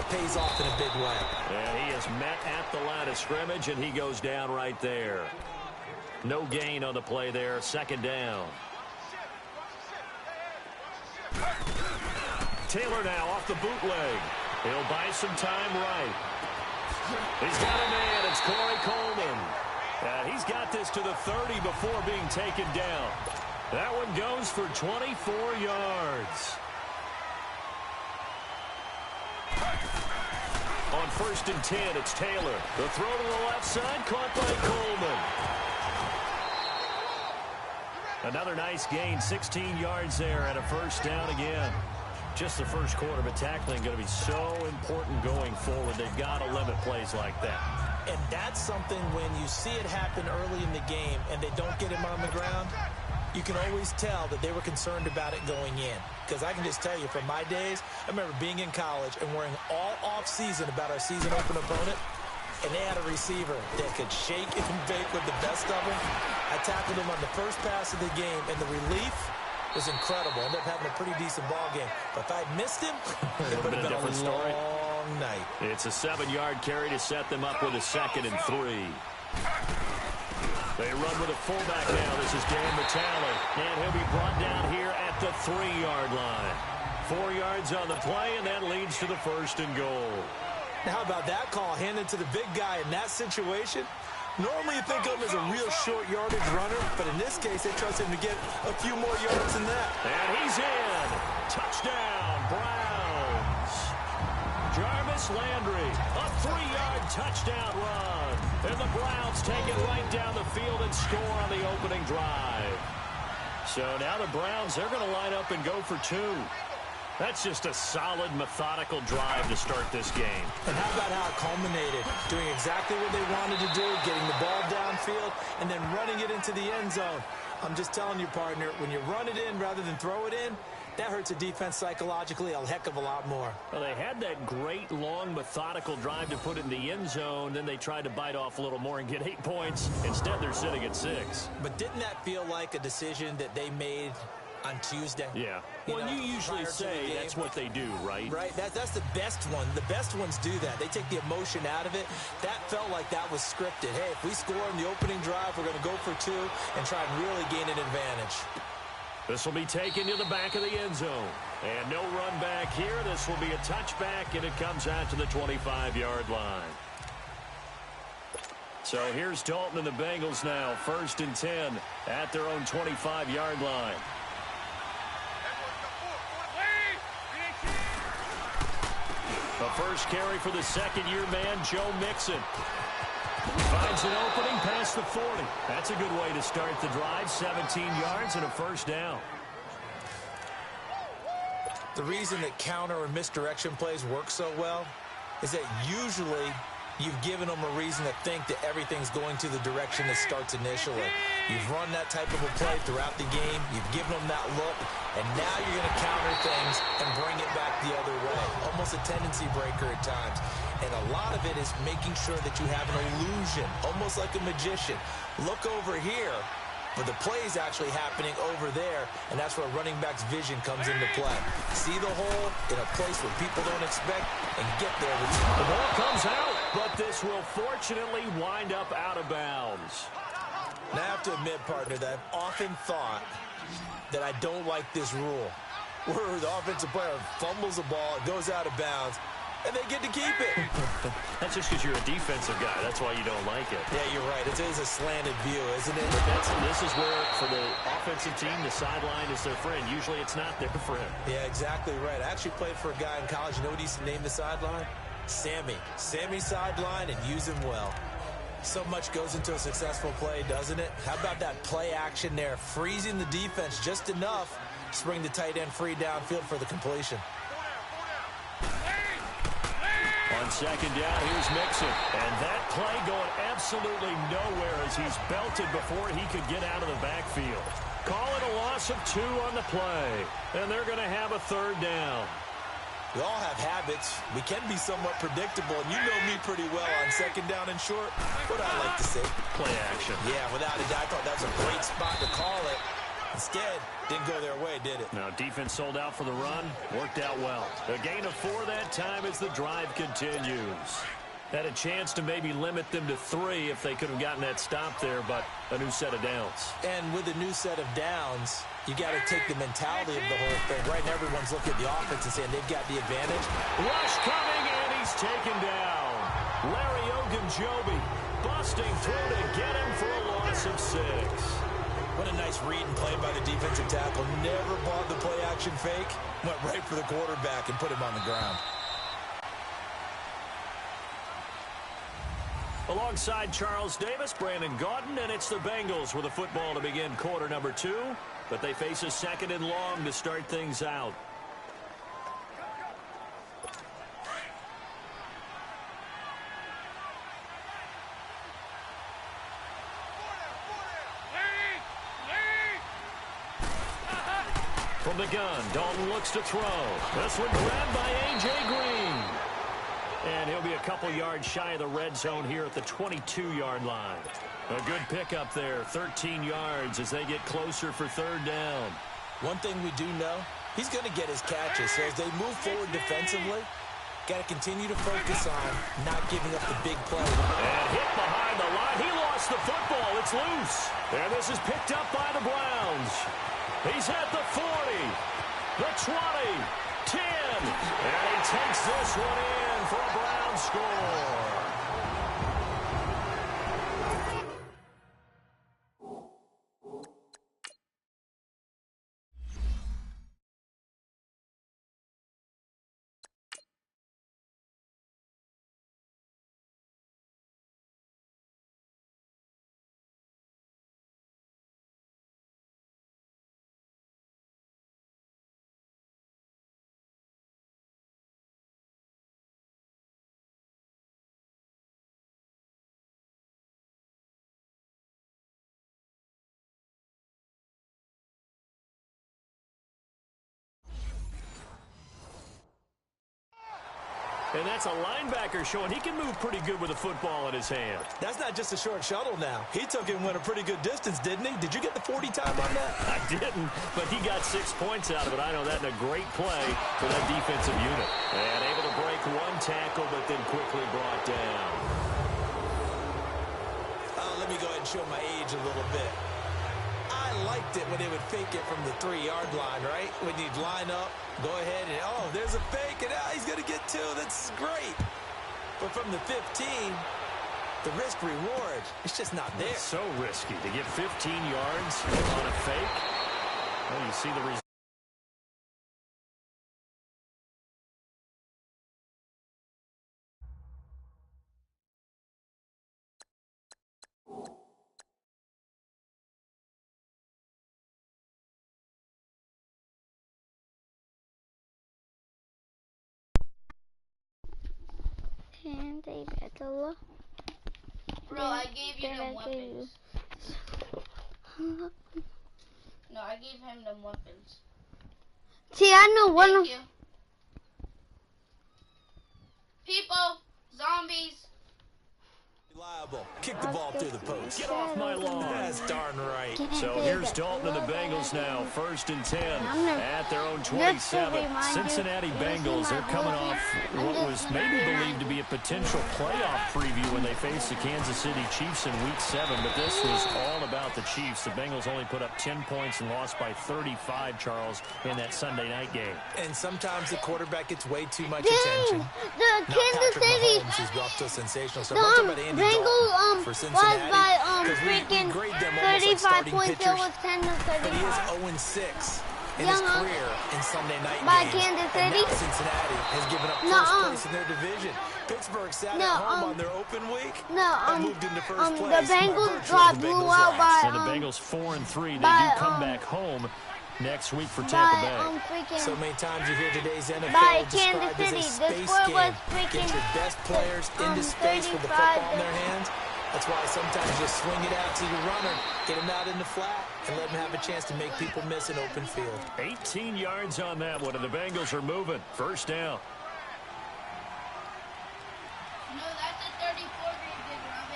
pays off in a big way. And he is met at the line of scrimmage, and he goes down right there. No gain on the play there, second down. Taylor now off the bootleg. He'll buy some time right. He's got a man. It's Corey Coleman. He's got this to the 30 before being taken down. That one goes for 24 yards. On 1st and 10, it's Taylor. The throw to the left side, caught by Coleman. Another nice gain, 16 yards there, and a first down again. Just the first quarter, but tackling going to be so important going forward. They've got to limit plays like that. And that's something when you see it happen early in the game and they don't get him on the ground, you can always tell that they were concerned about it going in. Because I can just tell you, from my days, I remember being in college and worrying all off-season about our season open opponent, and they had a receiver that could shake and bake with the best of them. I tackled him on the first pass of the game, and the relief was incredible. Ended up having a pretty decent ball game. But if I'd missed him, it would have been a different story. Long night. It's a 7-yard carry to set them up with a 2nd and 3. They run with a fullback now. This is Dan Metallic, and he'll be brought down here at the 3-yard line. 4 yards on the play, and that leads to the 1st and goal. Now, how about that call handed to the big guy in that situation? Normally you think of him as a real short yardage runner, but in this case they trust him to get a few more yards than that. And he's in. Touchdown, Browns. Jarvis Landry, a 3-yard touchdown run. And the Browns take it right down the field and score on the opening drive. So now the Browns, they're going to line up and go for 2. That's just a solid, methodical drive to start this game. And how about how it culminated? Doing exactly what they wanted to do, getting the ball downfield, and then running it into the end zone. I'm just telling you, partner, when you run it in rather than throw it in, that hurts a defense psychologically a heck of a lot more. Well, they had that great, long, methodical drive to put it in the end zone. Then they tried to bite off a little more and get 8 points. Instead, they're sitting at 6. But didn't that feel like a decision that they made on Tuesday? Yeah. Well, you usually say that's what they do, right? Right. That's the best one. The best ones do that. They take the emotion out of it. That felt like that was scripted. Hey, if we score in the opening drive, we're going to go for 2 and try and really gain an advantage. This will be taken to the back of the end zone. And no run back here. This will be a touchback, and it comes out to the 25-yard line. So here's Dalton and the Bengals now. 1st and 10 at their own 25-yard line. The first carry for the second-year man, Joe Mixon. Finds an opening past the 40. That's a good way to start the drive. 17 yards and a first down. The reason that counter or misdirection plays work so well is that usually you've given them a reason to think that everything's going to the direction that starts initially. You've run that type of a play throughout the game. You've given them that look. And now you're going to counter things and bring it back the other way. Almost a tendency breaker at times. And a lot of it is making sure that you have an illusion, almost like a magician. Look over here, but the play is actually happening over there, and that's where running back's vision comes into play. See the hole in a place where people don't expect and get there. The ball comes out, but this will fortunately wind up out of bounds. Now, I have to admit, partner, that I've often thought that I don't like this rule, where the offensive player fumbles the ball, it goes out of bounds, and they get to keep it. That's just because you're a defensive guy. That's why you don't like it. Yeah, you're right. It is a slanted view, isn't it? But this is where, for the offensive team, the sideline is their friend. Usually it's not there for him. Yeah, exactly right. I actually played for a guy in college. You know what he used to name the sideline? Sammy. Sammy sideline, and use him well. So much goes into a successful play, doesn't it? How about that play action there? Freezing the defense just enough to bring the tight end free downfield for the completion. On second down, here's Mixon. And that play going absolutely nowhere as he's belted before he could get out of the backfield. Call it a loss of 2 on the play. And they're going to have a 3rd down. We all have habits. We can be somewhat predictable, and you know me pretty well on second down and short. What I like to say? Play action. Yeah, without a doubt. I thought that was a great spot to call it. Instead, didn't go their way, did it? Now, defense sold out for the run. Worked out well. A gain of 4 that time as the drive continues. Had a chance to maybe limit them to 3 if they could have gotten that stop there, but a new set of downs. And with a new set of downs, you got to take the mentality of the whole thing. Right now, everyone's looking at the offense and saying they've got the advantage. Rush coming, and he's taken down. Larry Ogunjobi busting through to get him for a loss of 6. What a nice read and play by the defensive tackle. Never bought the play-action fake. Went right for the quarterback and put him on the ground. Alongside Charles Davis, Brandon Gaudin, and it's the Bengals with a football to begin quarter number 2. But they face a 2nd and long to start things out. From the gun, Dalton looks to throw. This one grabbed by A.J. Green. And he'll be a couple yards shy of the red zone here at the 22-yard line. A good pickup there, 13 yards as they get closer for 3rd down. One thing we do know, he's going to get his catches. So as they move forward defensively, got to continue to focus on not giving up the big play. And hit behind the line. He lost the football. It's loose. And this is picked up by the Browns. He's at the 40, the 20, 10, and he takes this one in for a Brown score. And that's a linebacker showing he can move pretty good with a football in his hand. That's not just a short shuttle now. He took it and went a pretty good distance, didn't he? Did you get the 40 time on that? I didn't, but he got 6 points out of it. I know that in a great play for that defensive unit. And able to break one tackle, but then quickly brought down. Let me go ahead and show my age a little bit. I liked it when they would fake it from the 3-yard line, right? When you'd line up, go ahead and, oh, there's a fake, and he's going to get 2. That's great. But from the 15, the risk-reward, it's just not there. It's so risky to get 15 yards on a fake. Well, you see the result. And they better. Bro, I gave you them weapons. No, I gave him them weapons. See, I know one of you. People, zombies. Reliable. Kick the ball through the post. Get off my lawn. That's darn right. So here's Dalton and the Bengals now. 1st and 10 at their own 27. Cincinnati Bengals, they're coming off what was maybe believed to be a potential playoff preview when they faced the Kansas City Chiefs in Week 7. But this was all about the Chiefs. The Bengals only put up 10 points and lost by 35, Charles, in that Sunday night game. And sometimes the quarterback gets way too much attention. The Kansas City. Mahomes, who's off to a sensational start. I'm talking about Andy Bengals for was Cincinnati, by freaking freaking them 35 like points. It was 10 to but he is 35. 0-6 in his career in Sunday night By games. Kansas And City? now Cincinnati has given up first place in their division. Pittsburgh sat at home on their open week and moved into first place. The Bengals got blew out by And the Bengals 4-3. They do come back home next week for Tampa Bay. So many times you hear today's NFL by described Kansas as a City. space The score game. was freaking Get your best players into space with the football in their hands. That's why sometimes you swing it out to your runner, get him out in the flat, and let him have a chance to make people miss an open field. 18 yards on that one, and the Bengals are moving. 1st down. No, that's a 34 grade big round.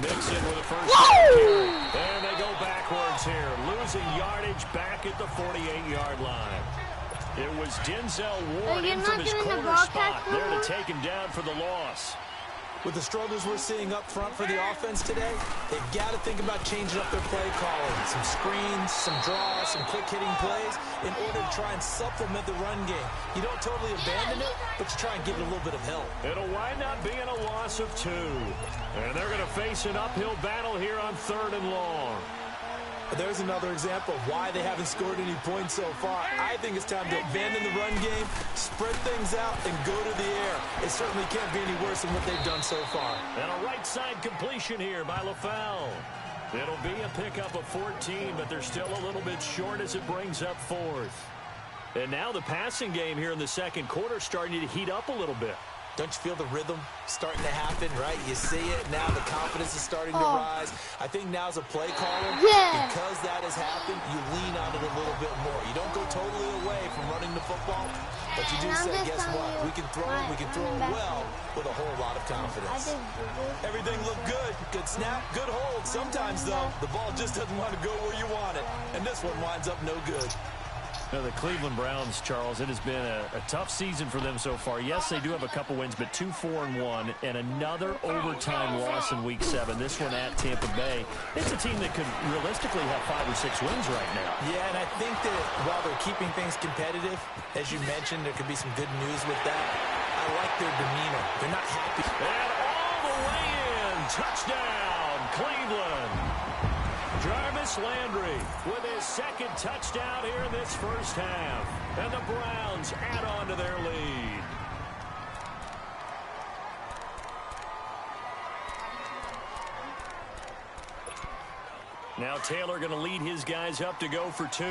Mixon with a first carry. And they go backwards here, losing yardage back at the 48-yard line. It was Denzel Ward in from his corner spot there to take him down for the loss. With the struggles we're seeing up front for the offense today, they've got to think about changing up their play calling. Some screens, some draws, some quick-hitting plays in order to try and supplement the run game. You don't totally abandon it, but you try and give it a little bit of help. It'll wind up being a loss of 2. And they're going to face an uphill battle here on 3rd and long. There's another example of why they haven't scored any points so far. I think it's time to abandon the run game, spread things out, and go to the air. It certainly can't be any worse than what they've done so far. And a right side completion here by LaFell. It'll be a pickup of 14, but they're still a little bit short as it brings up 4th. And now the passing game here in the second quarter starting to heat up a little bit. Don't you feel the rhythm starting to happen, right? You see it. Now the confidence is starting to rise. I think now's a play caller. Yeah. Because that has happened, you lean on it a little bit more. You don't go totally away from running the football, but you do say, guess what? We can throw it. We can throw it well with a whole lot of confidence. Everything looked good. Good snap, good hold. Sometimes, though, the ball just doesn't want to go where you want it. And this one winds up no good. Now, the Cleveland Browns, Charles, it has been a tough season for them so far. Yes, they do have a couple wins, but 2 4-1 and another overtime loss in Week 7. This one at Tampa Bay. It's a team that could realistically have 5 or 6 wins right now. Yeah, and I think that while they're keeping things competitive, as you mentioned, there could be some good news with that. I like their demeanor. They're not happy. And all the way in. Touchdown, Cleveland. Jarvis Landry with his second touchdown here in this first half. And the Browns add on to their lead. Now Taylor going to lead his guys up to go for 2.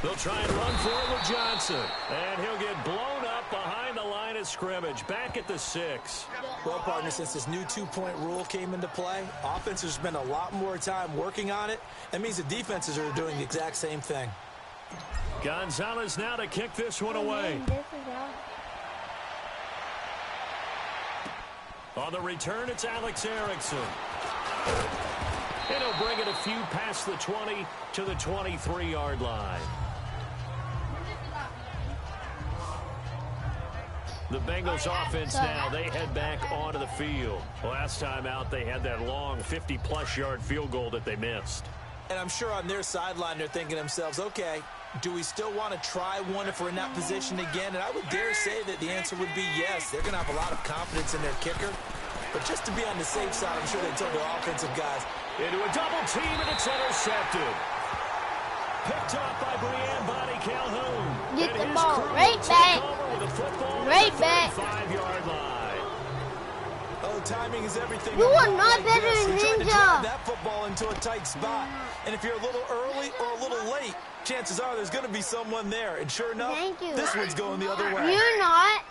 They'll try and run for it with Johnson. And he'll get blown up behind the line of scrimmage, back at the 6. Well, partner, since this new 2-point rule came into play, offenses spend a lot more time working on it. That means the defenses are doing the exact same thing. Gonzalez now to kick this one away. On the return, it's Alex Erickson. And he'll bring it a few past the 20 to the 23-yard line. The Bengals offense now, they head back onto the field. Last time out, they had that long 50-plus yard field goal that they missed. And I'm sure on their sideline, they're thinking to themselves, okay, do we still want to try one if we're in that position again? And I would dare say that the answer would be yes. They're going to have a lot of confidence in their kicker. But just to be on the safe side, I'm sure they told their offensive guys. Into a double team, and it's intercepted. Picked up by Brianne Bonnie Calhoun. Get the ball right back. Right back. 5-yard line. Oh, timing is everything. You are not better than Ninja. Ninja. Drive that football into a tight spot. And if you're a little early or a little late, chances are there's going to be someone there. And sure enough, this one's going the other way. You're not.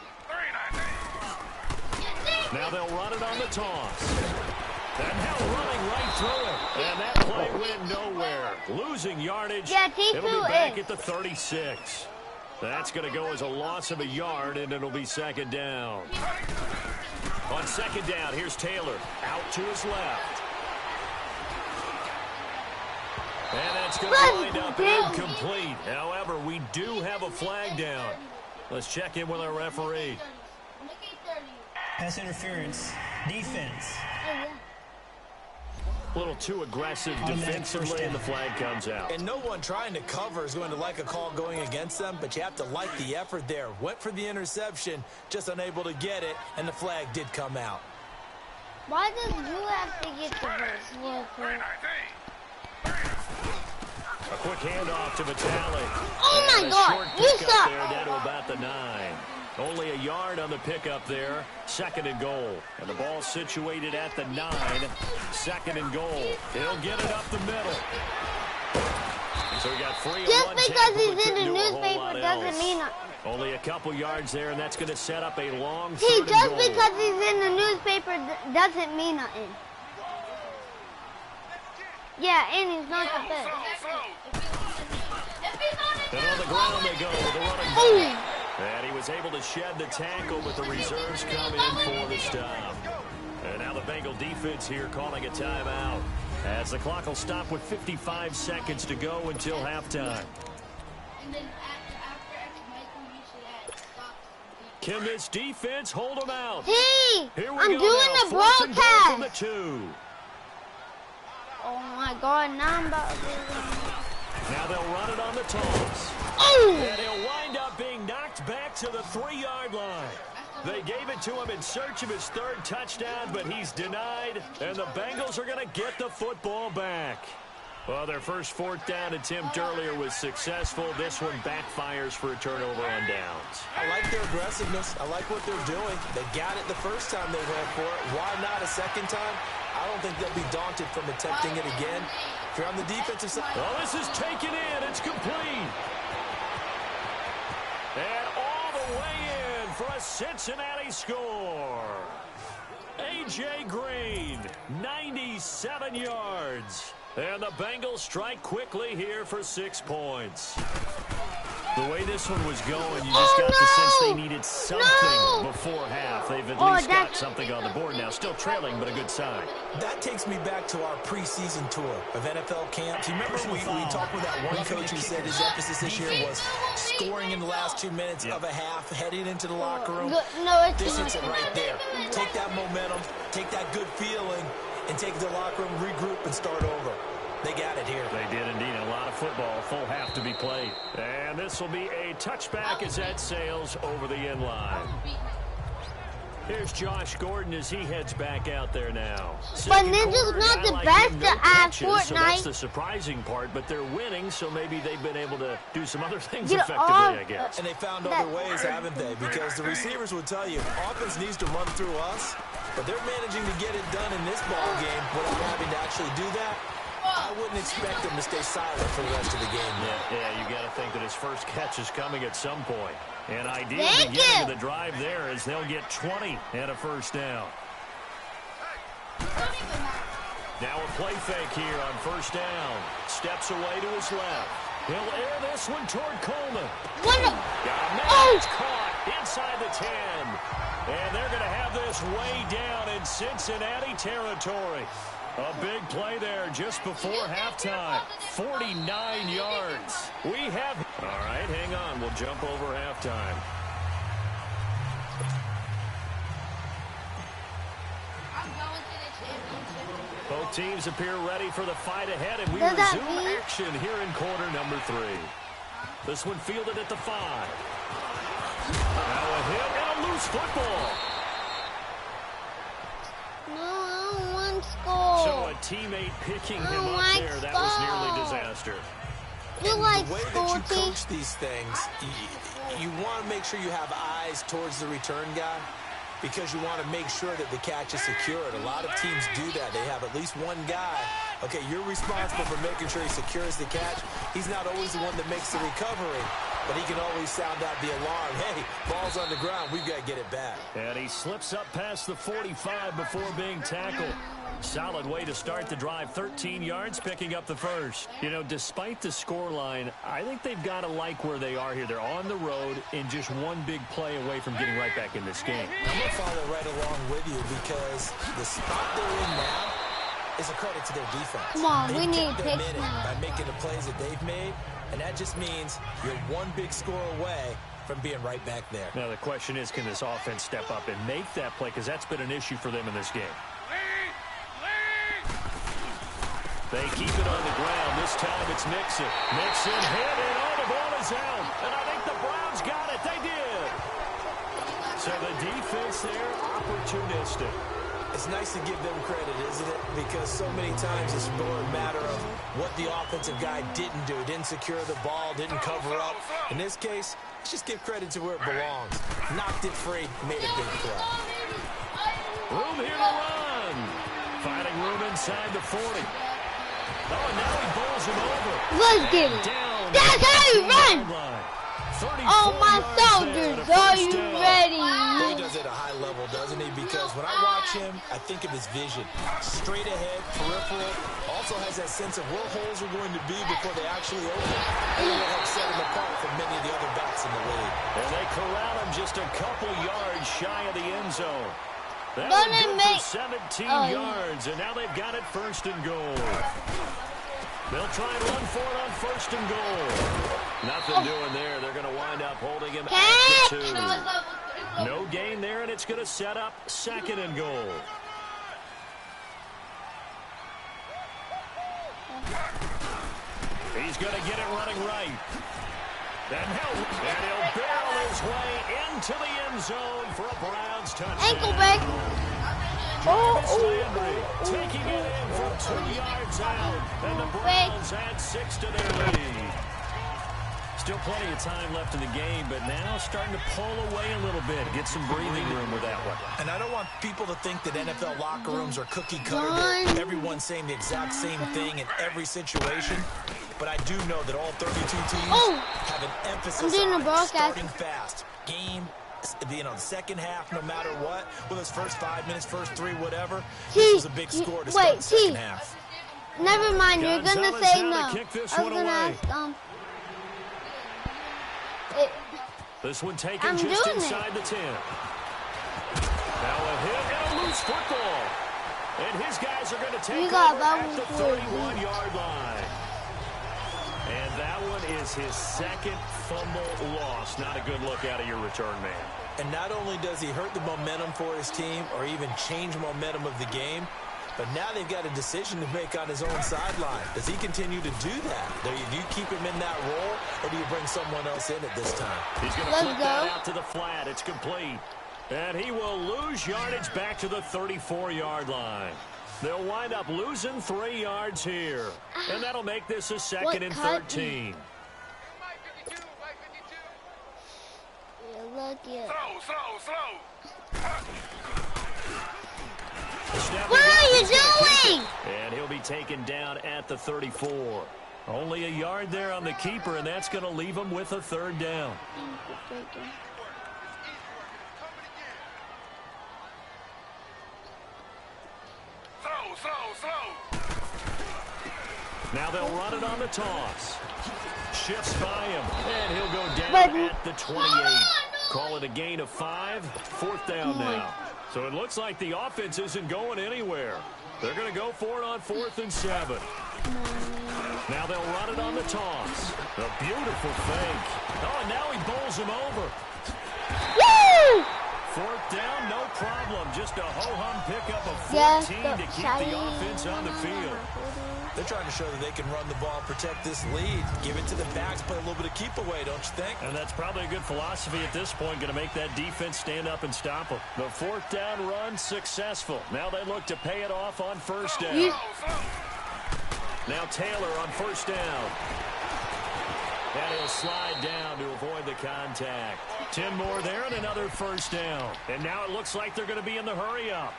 Now they'll run it on the toss. And now running right through it. And that play went nowhere. Losing yardage. Yeah, it'll be back at the 36. That's going to go as a loss of a yard, and it'll be second down. On second down, here's Taylor. Out to his left. And that's going to wind up incomplete. However, we do have a flag down. Let's check in with our referee. Pass interference. Defense. A little too aggressive defensively, and the flag comes out. And no one trying to cover is going to like a call going against them, but you have to like the effort there. Went for the interception, just unable to get it, and the flag did come out. Why does you have to get the first? A quick handoff to Vitale. Oh my God, you suck. There down to about the 9. Only a yard on the pickup there. Second and goal. And the ball situated at the 9. Second and goal. He'll get it up the middle. So we got 3 Just on one because tackle, he's but in the couldn't do a whole newspaper lot doesn't else. mean nothing. Only a couple yards there, and that's going to set up a long See, third and just goal. because he's in the newspaper doesn't mean nothing. Yeah, and he's not the best. And on the ground they go with a running back. And he was able to shed the tackle, but the reserves come in for the stop. And now the Bengal defense here calling a timeout, as the clock will stop with 55 seconds to go until halftime. And then after Michael usually stops. Can this defense hold them out? Hey, Here we I'm go doing now. the Fourth and goal from the broadcast. 2. Oh my God, now I'm about to do Now they'll run it on the toss. Oh! And he'll wind up being knocked back to the 3-yard line. They gave it to him in search of his 3rd touchdown, but he's denied, and the Bengals are going to get the football back. Well, their first 4th down attempt earlier was successful. This one backfires for a turnover on downs. I like their aggressiveness. I like what they're doing. They got it the first time they went for it. Why not a second time? I don't think they'll be daunted from attempting it again. If you're on the defensive side. Well, this is taken in. It's complete. And all the way in for a Cincinnati score. A.J. Green, 97 yards. And the Bengals strike quickly here for 6 points. The way this one was going, you just got the sense they needed something before half. They've at least got something on the board now. Still trailing, but a good sign. That takes me back to our preseason tour of NFL camps. You remember we talked with that one coach who said his emphasis this year was scoring in the last 2 minutes of a half, heading into the locker room. No, it's This is it right there. Take that momentum, take that good feeling, and take the locker room, regroup, and start over. They got it here. They did indeed. A lot of football, full half to be played. And this will be a touchback as that sails over the end line. Here's Josh Gordon as he heads back out there now. But Ninja's not the best at Fortnite. So that's the surprising part, but they're winning, so maybe they've been able to do some other things Get effectively, off. I guess. And they found other ways, haven't they? Because the receivers would tell you, offense needs to run through us, but they're managing to get it done in this ball game without having to actually do that. I wouldn't expect them to stay silent for the rest of the game. Yeah, you got to think that his first catch is coming at some point. And ideally, beginning of the drive there is they'll get 20 and a first down. Now a play fake here on first down. Steps away to his left. He'll air this one toward Coleman. What the? It's caught inside the 10. And they're going to have this way down in Cincinnati territory. A big play there just before halftime. 49 yards. We have... All right, hang on. We'll jump over halftime. Both teams appear ready for the fight ahead, and we resume action here in quarter number 3. This one fielded at the 5. Now a hit and a loose football. So a teammate picking him up there, that was nearly disaster. You like the way that you coach these things, you want to make sure you have eyes towards the return guy because you want to make sure that the catch is secured. A lot of teams do that. They have at least one guy. Okay, you're responsible for making sure he secures the catch. He's not always the one that makes the recovery, but he can always sound out the alarm. Hey, ball's on the ground. We've got to get it back. And he slips up past the 45 before being tackled. Solid way to start the drive. 13 yards, picking up the first. You know, despite the scoreline, I think they've got to like where they are here. They're on the road and just one big play away from getting right back in this game. I'm going to follow right along with you because the spot they're in now is a credit to their defense. Come on, we need to picks by making the plays that they've made, and that just means you're one big score away from being right back there. Now the question is, can this offense step up and make that play? Because that's been an issue for them in this game. They keep it on the ground. This time it's Mixon. Mixon hit, and all the ball is out. And I think the Browns got it. They did. So the defense there, opportunistic. It's nice to give them credit, isn't it? Because so many times it's more a matter of what the offensive guy didn't do. Didn't secure the ball, didn't cover up. In this case, let's just give credit to where it belongs. Knocked it free, made a big play. Room here to run. Finding room inside the 40. Oh, and now he bowls him over. Let's get it. That's how you run. Oh, my soldiers, are you ready? He does it at a high level, doesn't he? Because when I watch him, I think of his vision. Straight ahead, peripheral, all also has that sense of where holes are going to be before they actually open. And it will help set him apart from many of the other backs in the league. And they corral him just a couple yards shy of the end zone. That Gonna would go make- for 17 Oh, yards, and now they've got it first and goal. They'll try and run for it on first and goal. Nothing doing there. They're going to wind up holding him at the 2. No gain there, and it's going to set up second and goal. He's going to get it running right. And he'll barrel his way into the end zone for a Browns touchdown. Ankle break. Landry taking it in from 2 yards out. And the Browns add 6 to their lead. Still plenty of time left in the game, but now starting to pull away a little bit. Get some breathing room with that one. And I don't want people to think that NFL locker rooms are cookie cutter. Everyone's saying the exact same thing in every situation. But I do know that all 32 teams have an emphasis on starting fast. Game, the second half, no matter what. Whether it's first 5 minutes, first 3, whatever. This was a big score to start the second half. Never mind, you're gonna say no. To kick this I was one gonna away. ask, This one taken just inside the 10. Now a hit and a loose football. And his guys are going to take over at the 31-yard line. And that one is his second fumble loss. Not a good look out of your return man. And not only does he hurt the momentum for his team or even change momentum of the game, but now they've got a decision to make on his own sideline. Does he continue to do that? Do you keep him in that role, or do you bring someone else in at this time? He's going to flip that out to the flat. It's complete. And he will lose yardage back to the 34-yard line. They'll wind up losing 3 yards here. And that'll make this a second and 13. Look at What are you doing? And he'll be taken down at the 34. Only a yard there on the keeper, and that's going to leave him with a third down. Now they'll run it on the toss. Shifts by him, and he'll go down at the 28. Call it a gain of 5. Fourth down now. So it looks like the offense isn't going anywhere. They're going to go for it on 4th and 7. Now they'll run it on the toss. A beautiful fake. Oh, and now he bowls him over. Woo! 4th down, no problem. Just a ho-hum pickup of 14 to keep the offense on the field. They're trying to show that they can run the ball and protect this lead. Give it to the backs, play a little bit of keep away, don't you think? And that's probably a good philosophy at this point, going to make that defense stand up and stop them. The 4th down run successful. Now they look to pay it off on 1st down. Now Taylor on 1st down. And he'll slide down to avoid the contact. 10 more there and another 1st down. And now it looks like they're going to be in the hurry-up.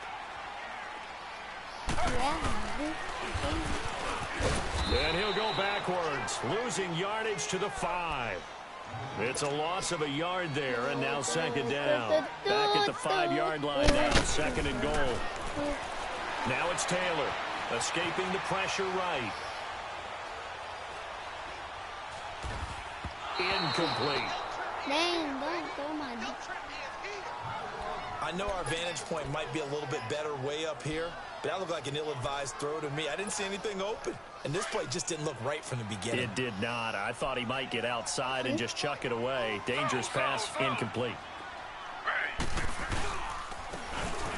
And he'll go backwards, losing yardage to the 5. It's a loss of a yard there, and now 2nd down. Back at the 5-yard line now, 2nd and goal. Now it's Taylor, escaping the pressure right. Incomplete. Man, don't throw my... I know our vantage point might be a little bit better way up here, but that looked like an ill-advised throw to me. I didn't see anything open. And this play just didn't look right from the beginning. It did not. I thought he might get outside and just chuck it away. Dangerous pass, incomplete.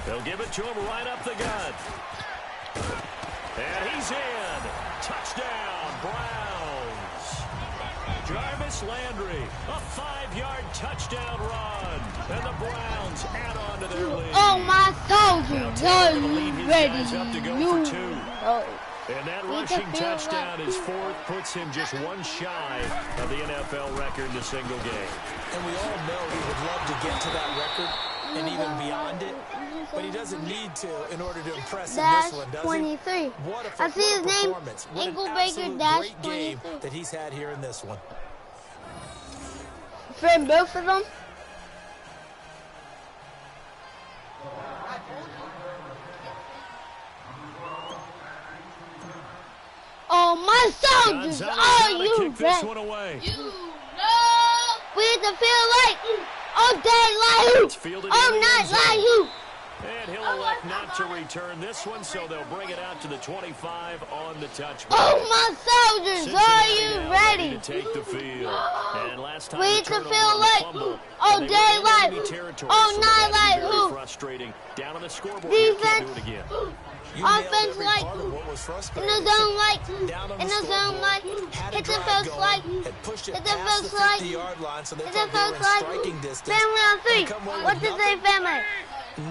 They'll give it to him right up the gut. And he's in. Touchdown, Browns. Jarvis Landry, a 5-yard touchdown run. And the Browns add on to their lead. Oh, my soldiers, are you ready? Up to go for 2. And that rushing touchdown is 4th, puts him just one shy of the NFL record in a single game. And we all know he would love to get to that record and even beyond it, but he doesn't need to in order to impress in this one, does 23. he? What a I see his name, performance. What Ankle an Baker absolute Dash great game 23. that he's had here in this one. For both of them? Oh, my soldiers, are you ready? We hit the field like all day like all night like you. And he'll elect not to return this one, so they'll bring it out to the 25 on the touchback. Oh, my soldiers, are you ready? To take the field. And last time we hit the field like all day like all night like who? Frustrating. Down on the scoreboard. Defense. Do it again. Offense like in the zone like in the zone like hit the first like hit the first like hit the first like family on 3. What did they family?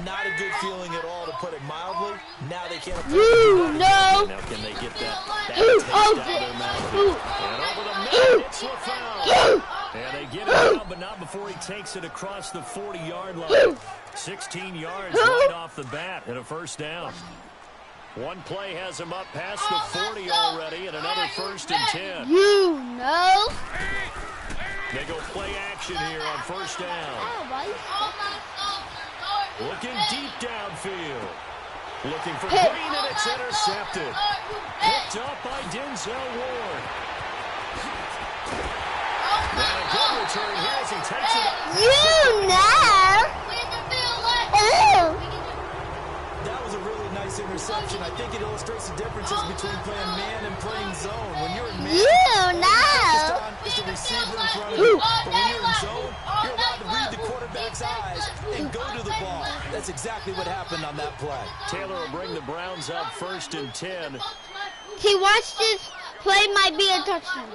Not a good feeling at all, to put it mildly. Now they can't. You know. Now can they get that taste out of their mouth? And over the middle, it's LaFound. And they get it out, but not before he takes it across the 40-yard line. 16 yards right off the bat and a first down. One play has him up past the 40 already, and another 1st and 10. You know. They go play action here on first down. Looking deep downfield. Looking for Green, and it's intercepted. Picked up by Denzel Ward. And a good return here as he takes it up. You know. That was a really nice interception. I think it illustrates the differences between playing man and playing zone. When you're in man, you know. It's the receiver in front of you. But when you're in zone, you're allowed to read the quarterback's eyes and go to the ball. That's exactly what happened on that play. Taylor will bring the Browns up 1st and 10. See, watch this play might be a touchdown.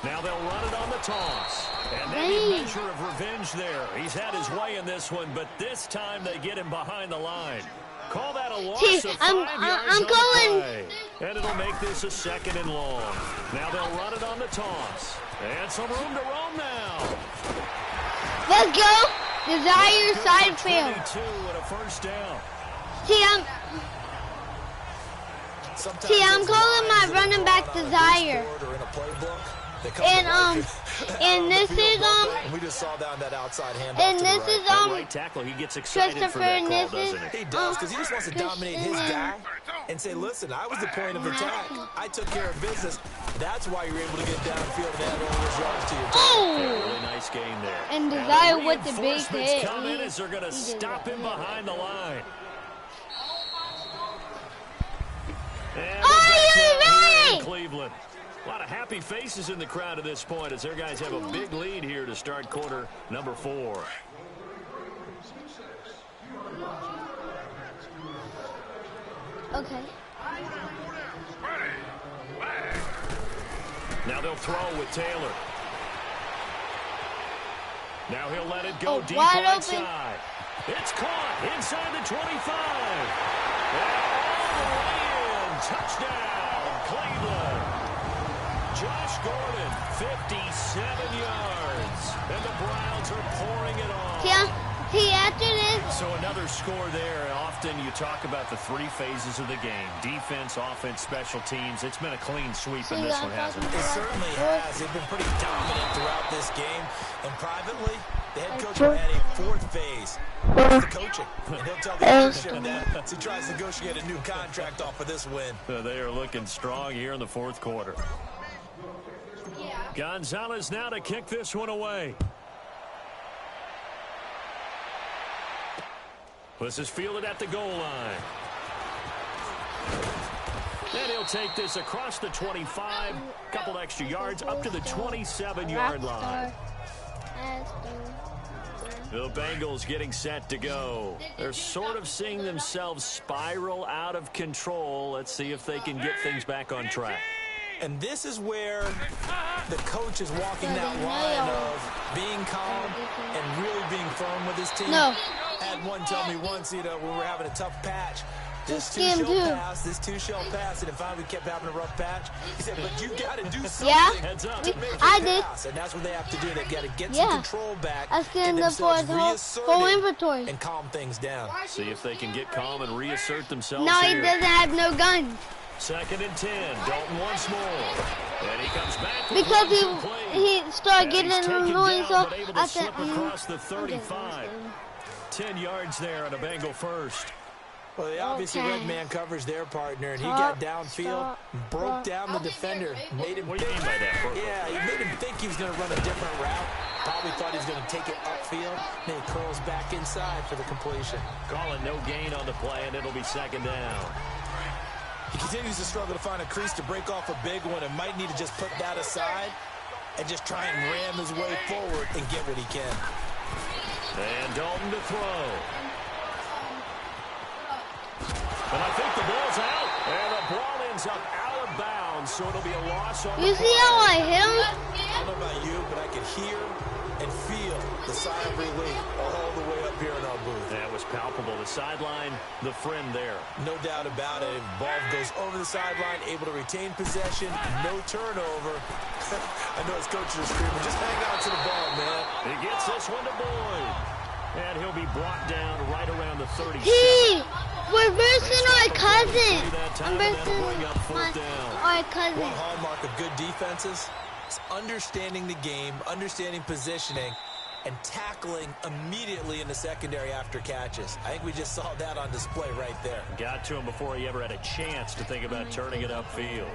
Now they'll run it on the toss. And maybe a measure of revenge there. He's had his way in this one, but this time they get him behind the line. Call that a loss of 5 yards on the play. And it'll make this a 2nd and long. Now they'll run it on the toss. And some room to roam now. Let's go. Desire side field. 22 and a first down. See, I'm calling my running back Desire. And this is we just saw down that outside handoff. And this is right tackle. He gets excited for that call, doesn't he? He does, because he just wants to dominate his guy and say, listen, I was the point of attack. I took care of business. That's why you're able to get downfield and add all those yards to your team. Really nice game there. And Desire with the big hit. Come in as they're going to stop him behind the line. And are you ready? Cleveland. A lot of happy faces in the crowd at this point as their guys have a big lead here to start quarter number 4. Okay. Now they'll throw with Taylor. Now he'll let it go deep wide right open. side. It's caught inside the 25. And all the way in. Touchdown, Cleveland. Josh Gordon, 57 yards. And the Browns are pouring it on. See, after this. So another score there. Often you talk about the 3 phases of the game. Defense, offense, special teams. It's been a clean sweep in this one, hasn't it? It certainly has. They've been pretty dominant throughout this game. And privately, the head coach will add a 4th phase. That's the coaching. And he'll tell the ownership that as he tries to negotiate a new contract off of this win. They are looking strong here in the 4th quarter. Gonzalez now to kick this one away. This is fielded at the goal line. And he'll take this across the 25, couple extra yards, up to the 27-yard line. The Bengals getting set to go. They're sort of seeing themselves spiral out of control. Let's see if they can get things back on track. And this is where the coach is walking that line of being calm and really being firm with his team. No. Had one tell me once, when we're having a tough patch, this 2 shell pass, and then finally we kept having a rough patch. He said, but you got to do something to make it pass. And that's what they have to do. They've got to get some control back, get themselves reasserted, and calm things down. See if they can get calm and reassert themselves No, here. he doesn't have no guns. 2nd and 10. Dalton once more. And he comes back because he started getting annoying, so I said, across the 35. 10 yards there on a Bengal first. Well, they obviously red man covers their partner, and he got downfield, broke down the defender, made him. What do you mean by that? Yeah, he made him think he was going to run a different route. Probably thought he was going to take it upfield. Then he curls back inside for the completion. Calling no gain on the play, and it'll be second down. He continues to struggle to find a crease to break off a big one, and might need to just put that aside and just try and ram his way forward and get what he can. And Dalton to throw. And I think the ball's out. And the ball ends up out of bounds, so it'll be a loss on You see how I hit him? I don't know about you, but I could hear and feel the sigh of relief all the way up here in our booth. That was palpable. The sideline, the friend there. No doubt about it. Ball goes over the sideline, able to retain possession, no turnover. I know his coaches are screaming, just hang on to the ball, man. He gets this one to Boyd. And he'll be brought down right around the 37. We're versing our cousin. I'm versing our cousin. One hallmark of good defenses is understanding the game, understanding positioning, and tackling immediately in the secondary after catches. I think we just saw that on display right there. Got to him before he ever had a chance to think about turning it upfield.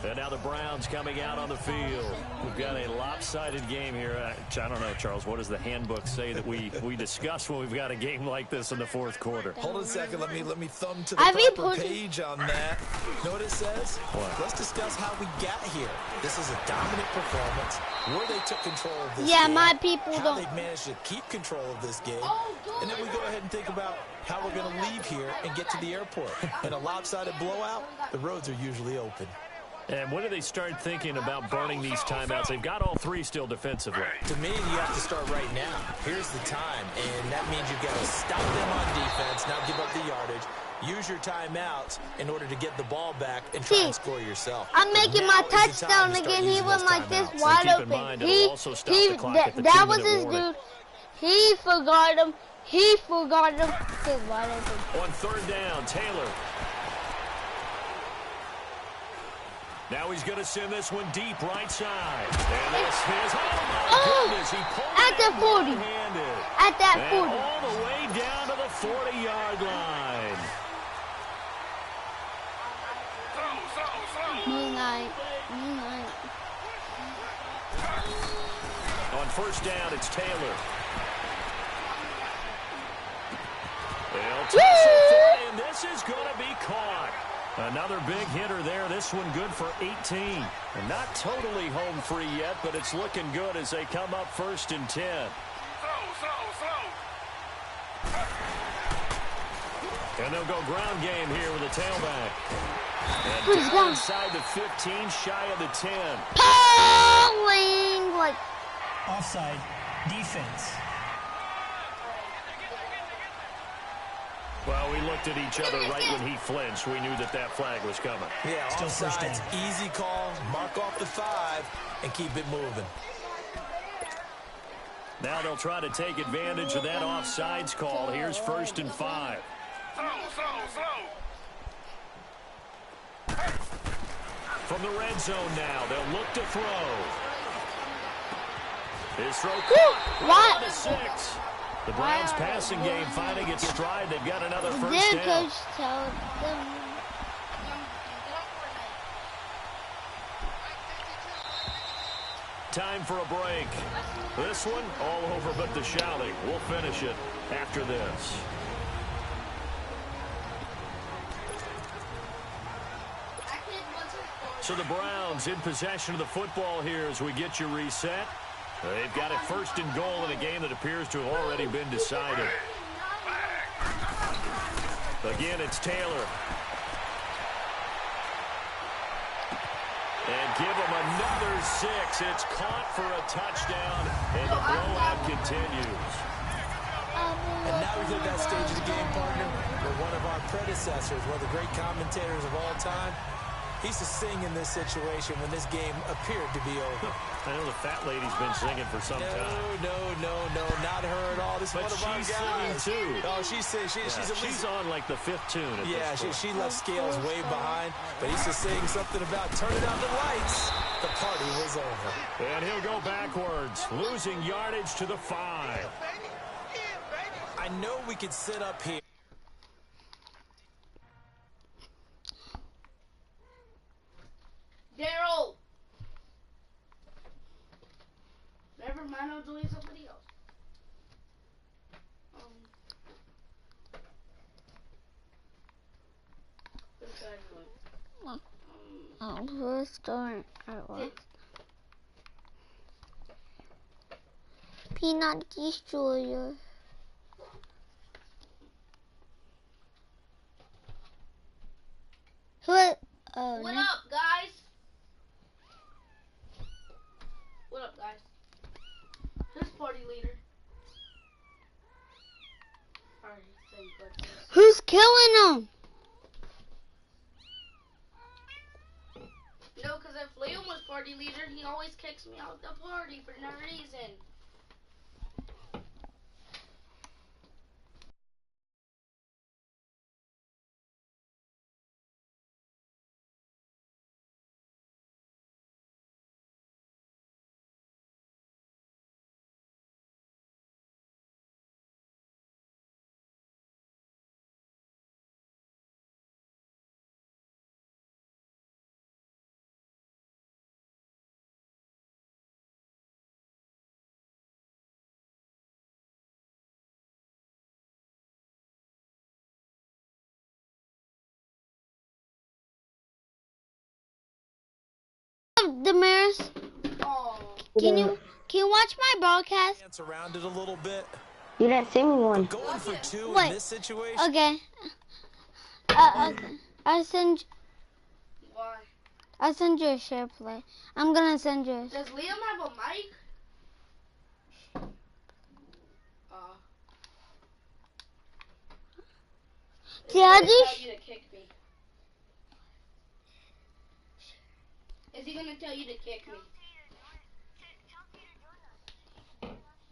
And now the Browns coming out on the field. We've got a lopsided game here. I don't know, Charles, what does the handbook say that we discuss when we've got a game like this in the fourth quarter? Hold on a second. Let me thumb to the proper page on that. Know what it says? What? Let's discuss how we got here. This is a dominant performance where they took control of this Yeah, game, my people how don't. they managed to keep control of this game, and then we go ahead and think about how we're going to leave here and get to the airport. In a lopsided blowout, the roads are usually open. And when do they start thinking about burning these timeouts? They've got all three still defensively. To me, you have to start right now. Here's the time, and that means you've got to stop them on defense, not give up the yardage. Use your timeouts in order to get the ball back and try and score yourself. I'm making my touchdown again. He went like this wide open. That was his dude. He forgot him. He forgot him. He's wide open. On third down, Taylor. Now he's going to send this one deep right side. And this is, goodness, he pulled at the 40. At that 40. All the way down to the 40-yard line. Moonlight. On first down, it's Taylor. They'll toss it for it, and this is going to be caught. Another big hitter there. This one good for 18. And not totally home free yet, but it's looking good as they come up first and 10. And they'll go ground game here with a tailback. And down inside the 15, shy of the 10. Pulling like offside defense. Well, we looked at each other right when he flinched. We knew that that flag was coming. Yeah, offsides, easy call, mark off the 5, and keep it moving. Now they'll try to take advantage of that offsides call. Here's first and 5. From the red zone now, they'll look to throw. His throw caught. 6. The Browns passing game finding its stride. They've got another first down. Coach tell them. Time for a break. This one all over but the shouting. We'll finish it after this. So the Browns in possession of the football here as we get you reset. They've got it first and goal in a game that appears to have already been decided. Again, it's Taylor. And give him another 6. It's caught for a touchdown, and the blowout continues. And now we're at that stage of the game, partner, where one of our predecessors, one of the great commentators of all time, he used to sing in this situation when this game appeared to be over. I know the fat lady's been singing for some time. No, not her at all. This is one of our guys. But she's singing, too. Oh, she's singing. She's on, like, the 5th tune at this point. She left Scales way behind, but he used to sing something about turning out the lights. The party was over. And he'll go backwards, losing yardage to the 5. I know we could sit up here. Oh, first start at what? Peanut Destroyer. What? Oh, What no. up, guys? What up, guys? Who's party leader? Alright, so you got this. Who's killing them? No, because if Liam was party leader, he always kicks me out of the party for no reason. Damaris, Oh. can you watch my broadcast? Dance around it a little bit. You didn't send me one. Going for two Wait. in this situation. Okay. Okay. I send Why? you a share play. I'm gonna send you. Does Liam have a mic? See, I He's gonna just. tell you to kick me. Is he gonna tell you to kick me?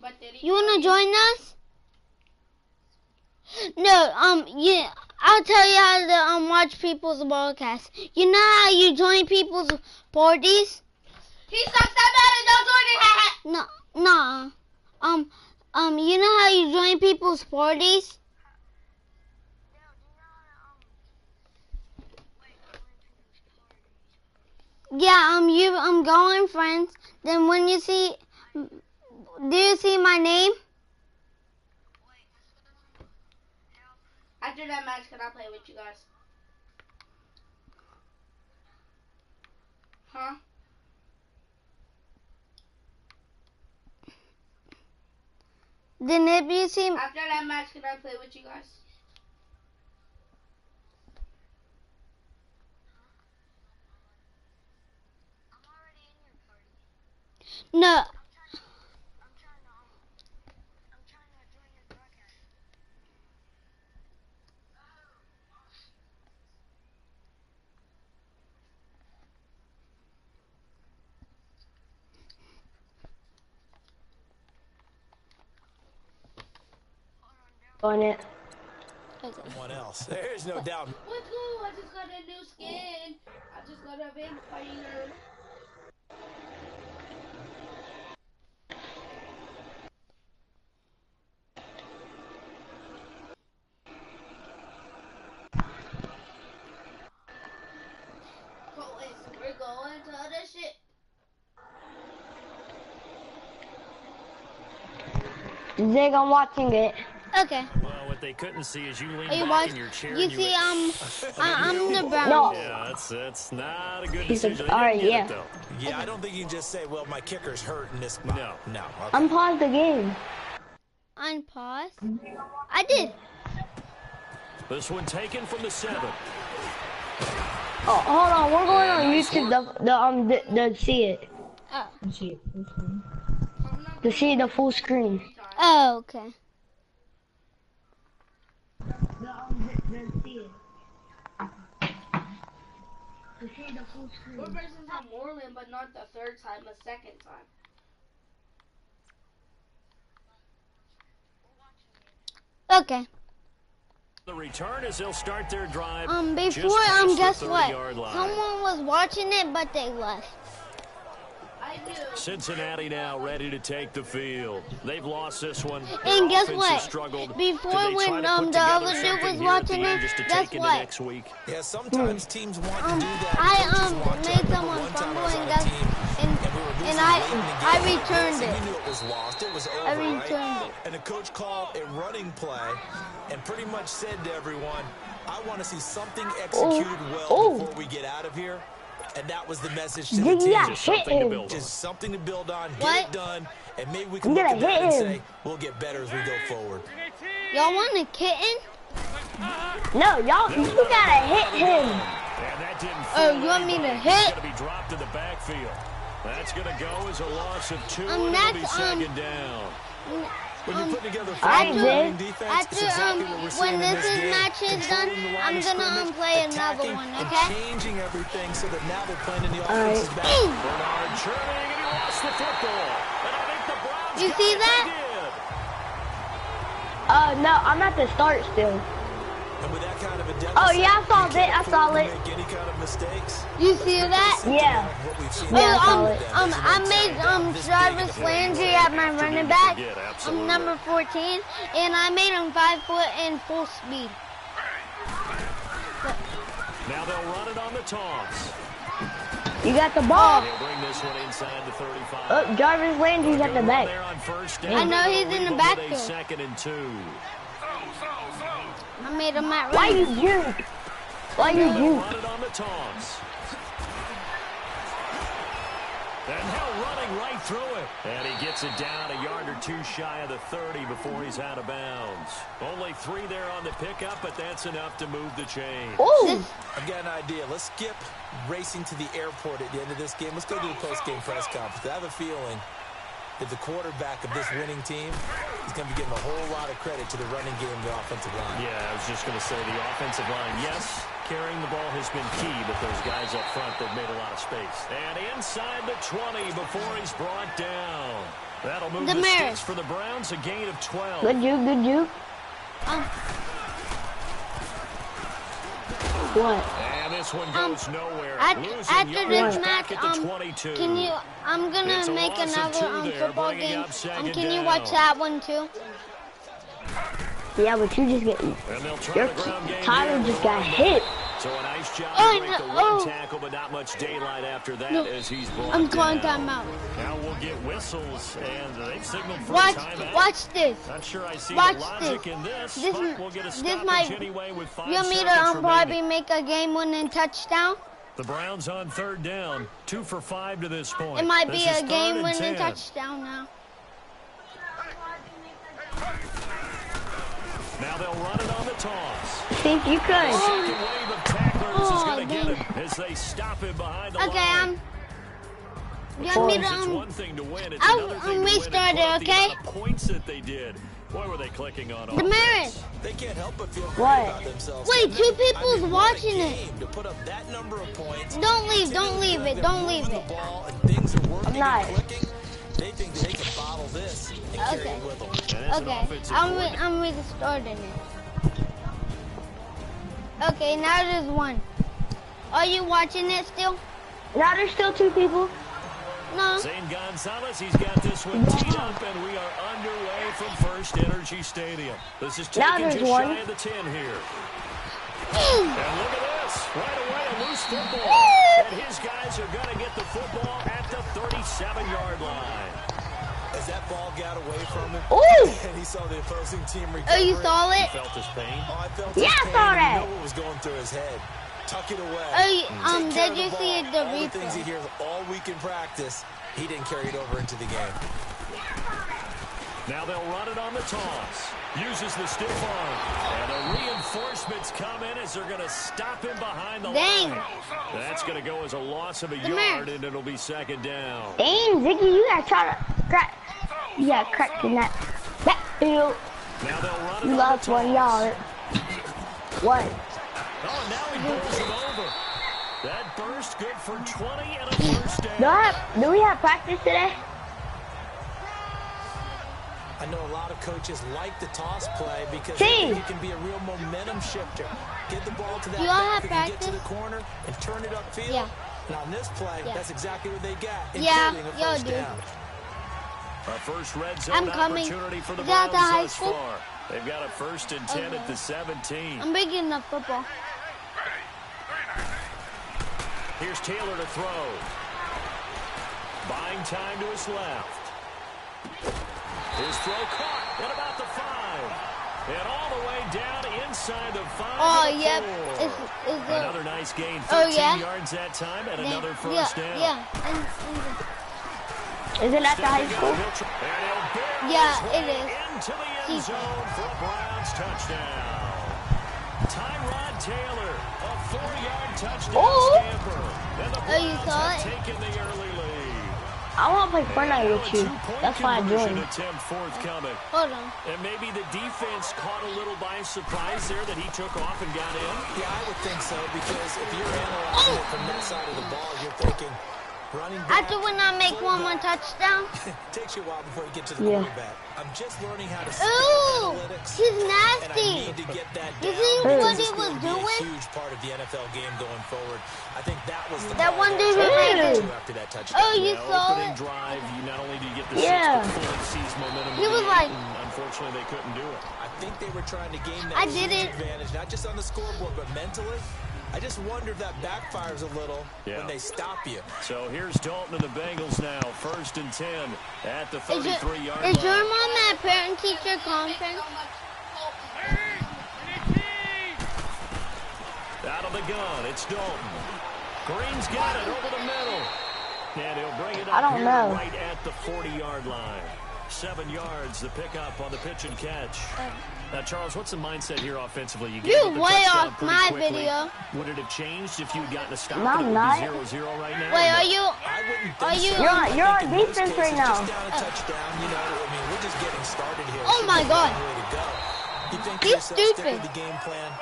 But did he You wanna tell join us? No. Yeah. I'll tell you how to watch people's broadcasts. You know how you join people's parties? He sucks that bad and don't join it. No. You know how you join people's parties? Yeah, you go in friends. Then when you see, do you see my name? After that match, can I play with you guys? Huh? Then if you see, After that match, can I play with you guys? no. On it. Someone else. There's no doubt. What's cool? I just got a new skin. I just got a vampire. We're going to the ship. Zig, I'm watching it. Okay. Well, what they couldn't see is you lean Are you back watching? in your chair. You and see, went, I'm the brown. No. Yeah, that's not a good He's decision. all right, They didn't yeah. get it, though. Yeah, I don't think you can just say, well, my kicker's hurt in this spot. No. No. Okay. I'm paused the game. Unpause. I did. This one taken from the 7. Oh, hold on. We're going on YouTube to see it. Oh. To see the full screen. Oh, okay. We're versus on Moreland, but not the third time, the second time. Okay. The return is they'll start their drive. Before, just past the guess what? 30-yard line. Someone was watching it, but they left. I do. Cincinnati now ready to take the field. They've lost this one. Their And guess offense has what? struggled. Before, Could they when try to put the together other dude something was here at the watching end it, just to guess take into what? next week? Yeah, sometimes teams want to do that. I Coaches want to. made I remember someone one time I fumble was and on a guess team, and we were losing and late in the game. I returned And it. you knew it was lost. It was over, I right? returned it. And the coach called a running play and pretty much said to everyone, I want to see something executed well before we get out of here. And that was the message to the team. Just something to build on. Just something to build on, get it done, and maybe we can look at that and say, we'll get better as we go forward. Y'all want a kitten? No, y'all, you gotta hit him. And that didn't Oh, you want me to hit? It's going to be dropped in the backfield. That's going to go as a loss of 2, and that's, it'll be second down. When you put together after, defense, it's exactly what we're seeing when in this this game. match is done, I'm gonna play another one, okay? Changing everything so that now they're playing in the offense's back. Bernard churning, and he lost the football. And I think the Browns You see that? No, I'm at the start still. And with that kind of a deficit, Oh yeah, I saw it. I saw it. make any kind of mistakes. You see that? Yeah. I made Jarvis Landry at my running back. I'm number 14, and I made him 5 foot and full speed. Now they'll run it on the toss. You got the ball. They'll bring this one inside the 35. Oh, Jarvis Landry's at the back. I know he's in the backfield. Second and 2. I made him at Why running. you juke? Why you juke? Run it on the toss. And now running right through it. And he gets it down a yard or 2 shy of the 30 before he's out of bounds. Only 3 there on the pickup, but that's enough to move the chain. Ooh. I've got an idea. Let's skip racing to the airport at the end of this game. Let's go do the post-game press conference. I have a feeling that the quarterback of this winning team is going to be getting a whole lot of credit to the running game and the offensive line. Yeah, I was just going to say the offensive line, yes, carrying the ball has been key, but those guys up front, they've made a lot of space. And inside the 20 before he's brought down. That'll move the sticks for the Browns, a gain of 12. Good juke, good juke. What? And this one goes nowhere. After this match, can you? I'm gonna make another football game. Can you watch that one too? Yeah, but you just get. Your Tyler just got hit. So a nice job to break the one tackle, but not much daylight after that as he's brought I'm calling down. timeout. Now we'll get whistles, and they've signaled for Watch, a timeout. watch this. Not sure I see Watch the logic in this, but we'll get a stoppage might. anyway with 5 You want me to seconds probably remaining. make a game-winning touchdown? The Browns on 3rd down, 2 for 5 to this point. It might This be is a 3rd and game-winning 10. touchdown now. Now they'll run it on the toss. Think you could. Second wave of tacklers is going to get him as they stop him behind the line. You want me It's to, one thing to win. It's another thing to win restart and it, put up the okay? amount of points that they did. Boy, were they clicking on offense. Damaris. They can't help but feel great What? about themselves. Wait, 2 people's watching What a it. game to put up that number of points. Don't leave it, don't leave Moving it. the ball and things are working I'm not. and clicking. They think that they can bottle this and carry Okay. it with them. And as an Okay, offensive I'm coordinator- restarting it. Okay, now there's 1. Are you watching it still? Now there's still 2 people. No. Zane Gonzalez, he's got this one teed up, and we are underway from First Energy Stadium. This is Now taken there's just 1. shy of the 10 here. And look at this. Right away, a loose football. And his guys are going to get the football at the 37-yard line. As that ball got away from him, Ooh! and he saw the opposing team recover. Oh, you saw it? Felt his pain. Oh, I felt Yeah, his I pain, saw and that. You know what was going through his head. Tuck it away. Oh, Take care did of you the see ball. the All the things he replay? hears all week in practice, he didn't carry it over into the game. Now they'll run it on the toss. Uses the stiff arm. And the reinforcements come in as they're going to stop him behind the Dang. line. That's going to go as a loss of a yard, and it'll be second down. Dang, Ziggy, you gotta try to crack. You gotta crack in that backfield. Now they'll run it You on lost the 1 toss. yard. What? Oh, now he bowls him over. That burst good for 20 and a first down. Do we have practice today? I know a lot of coaches like the toss play because Team. it can be a real momentum shifter. Get the ball to that You all back have who can get to practice? the corner and turn it upfield. Yeah. And on this play, Yeah. that's exactly what they got, Yeah, including a y'all first do. down. A first red zone I'm coming. opportunity for the Is that Browns the high thus school? far. They've got a 1st and 10 at the 17. I'm big enough football. Here's Taylor to throw. Buying time to his left. His throw caught at about the 5. And all the way down inside the 5. Oh, yep. Another nice gain. 13 yards that time and another first down. Yeah. Isn't that the high school? Yeah, it is. Into the end zone for a Browns touchdown. Tyrod Taylor, a 4-yard touchdown scamper. And the Browns have taken the early lead. I want to play Fortnite with you. That's why I joined. Hold on. And maybe the defense caught a little by surprise there that he took off and got in. Yeah, I would think so, because if you're analyzing it from that side of the ball, you're thinking running back. After when I make one more touchdown. Takes you a while before you get to the quarterback. I'm just learning how to see analytics. He's nasty. And I need to get that You down. see what he was doing? A huge part of the NFL game going forward. I think that was the that one dude was like, after that touchdown. oh, you saw it? Drive, you not only do you get the fully seize momentum. He was like, unfortunately they couldn't do it. I think they were trying to gain that advantage, not just on the scoreboard, but mentally. I just wonder if that backfires a little when they stop you. So here's Dalton and the Bengals now, 1st and 10 at the 33-yard line. Is your mom at parent-teacher conference? Out of the gun, it's Dalton. Green's got it over the middle. And he'll bring it up right at the 40-yard line. 7 yards, the pickup on the pitch and catch. Now, Charles, what's the mindset here offensively? You way off my video. Would it have changed if you had gotten a stop? No, it would be 0-0 right now. Wait, You're on defense right now. Touchdown, you know, I mean, we're just getting started here. Oh my God. He's stupid. The game plan.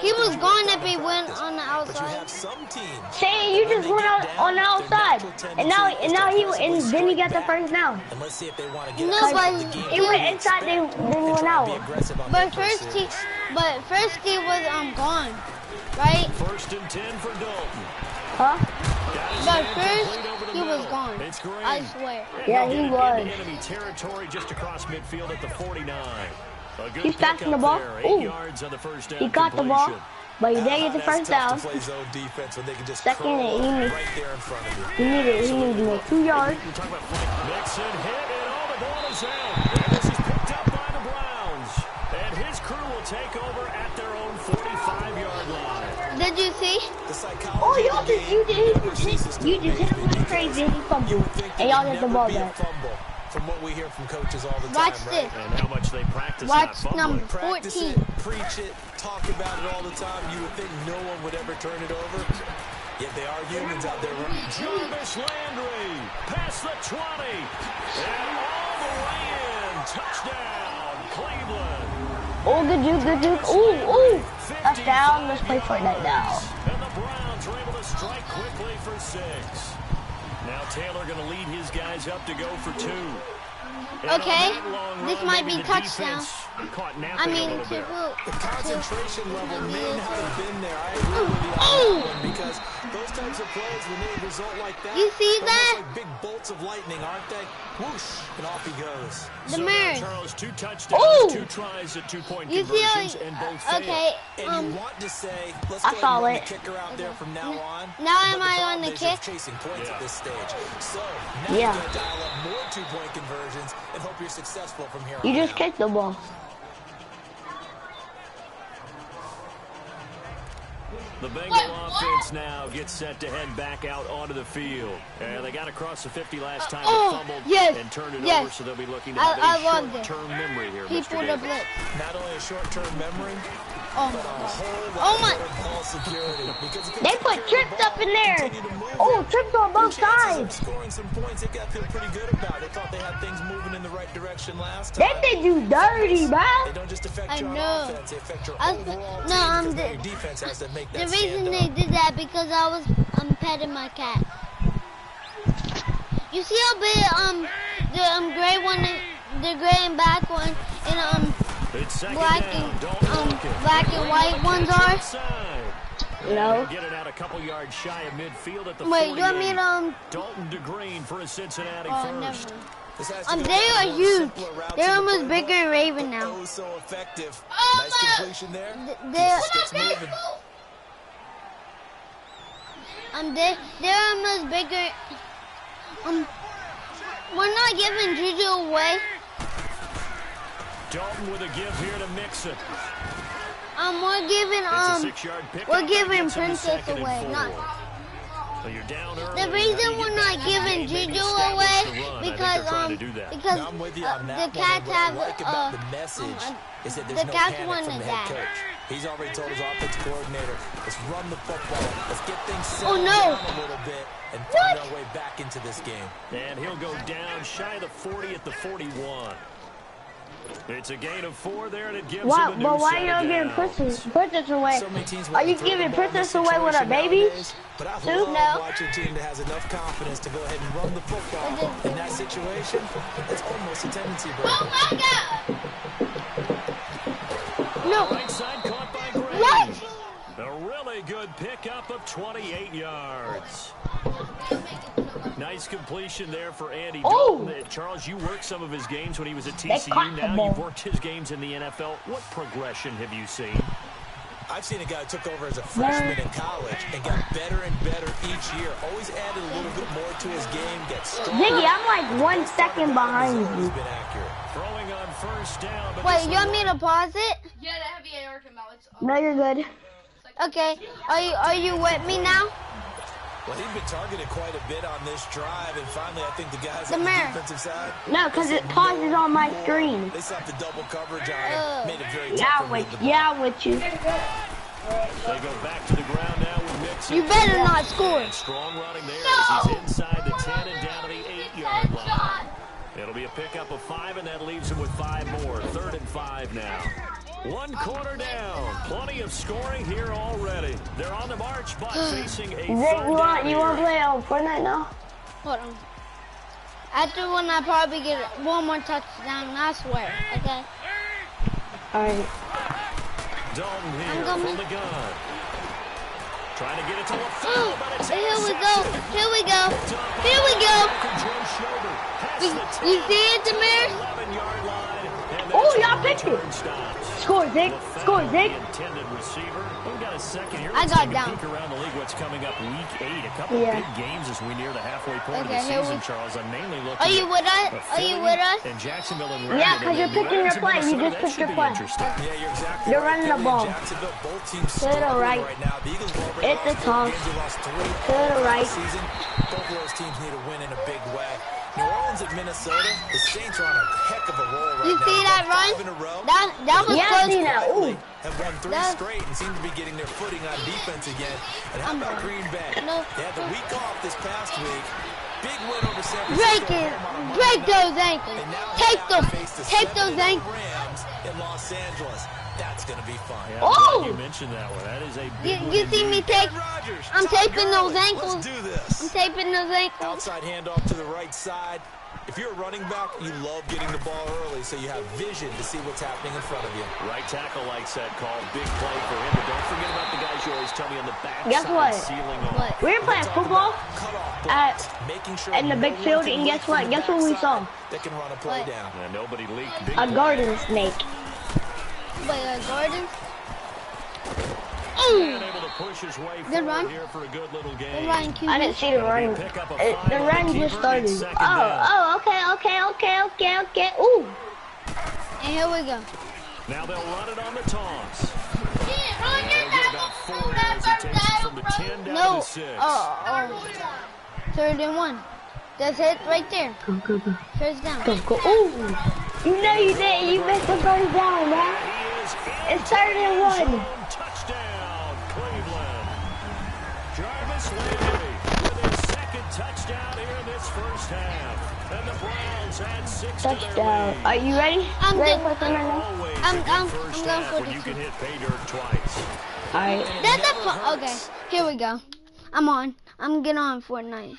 He was going if he went on the outside. Say you just went out on the outside, and then he got the first down. And let's see if they want to get he went inside, then went out. But first he was gone, right? 1st and 10 for Dalton. Huh? But first he was gone. I swear. Yeah, he was. Enemy territory just across midfield at the 49. He's passing the ball. Ooh. He got the ball, but he didn't get the first down. Second, he needed 2 yards. Mixon hit, and all the ball is out. And this is picked up by the Browns. And his crew will take over at their own 45-yard line. Did you see? Oh, you just hit him with crazy, and he fumbled. And y'all get the ball back. From what we hear from coaches all the time, Watch right? this. And how much they practice. Watch number 14. Practice it, preach it, talk about it all the time. You would think no one would ever turn it over. Yet they are humans out there. Jarvis Landry past the 20. And all the way in. Touchdown, Cleveland. Oh, good juke. Ooh. Touchdown. Let's play Fortnite now. And the Browns are able to strike quickly for 6. Now Taylor going to lead his guys up to go for 2. Okay, this might be touchdown. I mean, the concentration level may not have been there. I agree with you on that one, because those types of plays, when they result like that, you see that? Like big bolts of lightning, aren't they? Whoosh, and off he goes. The mirror. Charles, 2 touchdowns, 2 tries at 2-point conversions, and both okay, and you want to say, let's I go saw ahead and it. kick her out there from now on. Now am I on the kick? Chasing points at this stage. So now you're going to dial up more 2-point conversions and hope you're successful from here on. You just kicked the ball. The Bengal offense now gets set to head back out onto the field. And they got across the 50 last time, fumbled and turned it over, so they'll be looking to have a short-term memory here, Mr. Davis. Not only a short-term memory, but a whole lot of ball security. They put trips up in there. Oh, trips on both sides. Scoring some points, they got to feel pretty good about it. They thought they had things moving in the right direction last time. They did you dirty, bro. They don't just affect your offense, they affect your overall team, because your defense has to make that the reason they did that because I was petting my cat. You see how big the gray one, the gray and black one, and black and white ones are? No. Get it out a couple yards shy of midfield at the Wait, you want me to Dalton to Green for a Cincinnati first. They are huge. They're almost bigger than Raven now. Oh, so effective. Nice completion there. They're almost bigger. We're not giving Juju away. Dalton with a give here to Mixon. We're giving Princess away. Not. So you're down early. The reason we're not giving Juju away because the Cats have the message is that there's the no Cats panic wanted from the that. head coach. He's already told his offensive coordinator, let's run the football, let's get things settled down a little bit and find our way back into this game. And he'll go down shy of the 40 at the 41. It's a gain of 4 there, and it gives him a new But why set are you of giving downs. Princess away? Are you giving Princess away with our babies? But I Dude, love watching a team that has enough confidence to go ahead and run the football. In that situation, it's almost a tendency break. Oh my God! No. Right side caught by Gray. What? A really good pickup of 28 yards. Nice completion there for Andy Dalton. Charles, you worked some of his games when he was at TCU. Now you've worked his games in the NFL. What progression have you seen? I've seen a guy who took over as a freshman in college and got better and better each year. Always added a little bit more to his game, gets stronger. Ziggy, I'm like 1 second behind you. Been accurate. Throwing on first down. But Wait, you want me to pause it? Yeah, the heavy AR came out. It's No, you're good. Okay. Are you with me now? Well, he's been targeted quite a bit on this drive, and finally I think the guys The on the mirror. defensive side. No, because it pauses on my screen. They slapped the double coverage on him, made it very tough Yeah, to read the ball. yeah, with you. they go back to the ground now with Mixon. You better not score. And strong running there as he's inside the 10 and down to the 8-yard line. It'll be a pickup of 5, and that leaves him with 5 more. 3rd and 5 now. 1 quarter down. Plenty of scoring here already. They're on the march, but facing a Zig, third you want down to play Fortnite now? Hold on. After when I probably get one more touchdown, I swear. Okay. Alright. Dalton here from the gun. Trying to get it to LaFleur, but it's Here we go. Here we go. Here we go. You see it, Demir? 11-yard line. Oh, y'all picked it. Score, Zig. Score, Zig. Intended receiver. We've got a second here. I Let's got take a down. peek around the league. What's coming up week 8? A couple of big games as we near the halfway point of the Okay, here season, we- Charles. I'm mainly looking Are you at with us? Are you with us? and Jacksonville and Yeah, because you're Rams picking your in play. You Minnesota. just That picked your should be play. interesting. Yeah, you're exactly You're right. running the Philly and ball. Jacksonville, both teams To the struggling right. right now. The Eagles have already It's the lost 2 toss. games. They lost 3 To the right. this season. Both of those teams need a win in a big way. New Orleans at Minnesota. The Saints are on a heck of a roll right You now. see They've that won run? 5 in a row. That was Yeah, I close. see that. Ooh. Have won 3 That's- straight and seem to be getting their footing on defense again. And how about Green Bay? No. They had the week off this past week. Big win over San Francisco. Break it. Break those ankles. And now Take they those. face the Take those 7-0 ankles. Rams in Los Angeles. That's going to be fun. Yeah, Oh! you mentioned that one. That is a big You win see me indeed. take? Rodgers, I'm Todd taping those Gurley. ankles. Let's do this. I'm taping those ankles. Outside handoff to the right side. If you're a running back, you love getting the ball early so you have vision to see what's happening in front of you. Right tackle likes that call. Big play for him. But don't forget about the guys you always tell me on the back Guess side what? sealing off. What? We were playing football Cutoff at blocks, making sure in the big no field, one can and leak guess from what? the Guess what we backside saw? that can run a play What? down. Yeah, nobody leaked. Big A play. garden snake. Wait, Gordon? And able to push his way Good forward run. here for a good little Good game. run, QB. I didn't see the run. Pick up a The fine run keeper, just started. needs second down. Oh, okay. Ooh. And here we go. Now they'll run it on the toss. Run They'll your get about 4 as he takes it from the 10 down to No. the 6. Oh. 3rd and 1. That's it right there. Go. First down. Go. Ooh. You know you did. You missed the first down, man. He is It's 3rd and 1. zone. Touchdown, Cleveland. Jarvis Landry with his 2nd touchdown here in this first half. And the Browns had 6 to their Touchdown. lead. Are you ready? I'm Ready good. for some right now? Always I'm a good going first for half the when you two. can hit pay dirt twice. Alright. That's a fun. Okay, here we go. I'm on. I'm getting on Fortnite.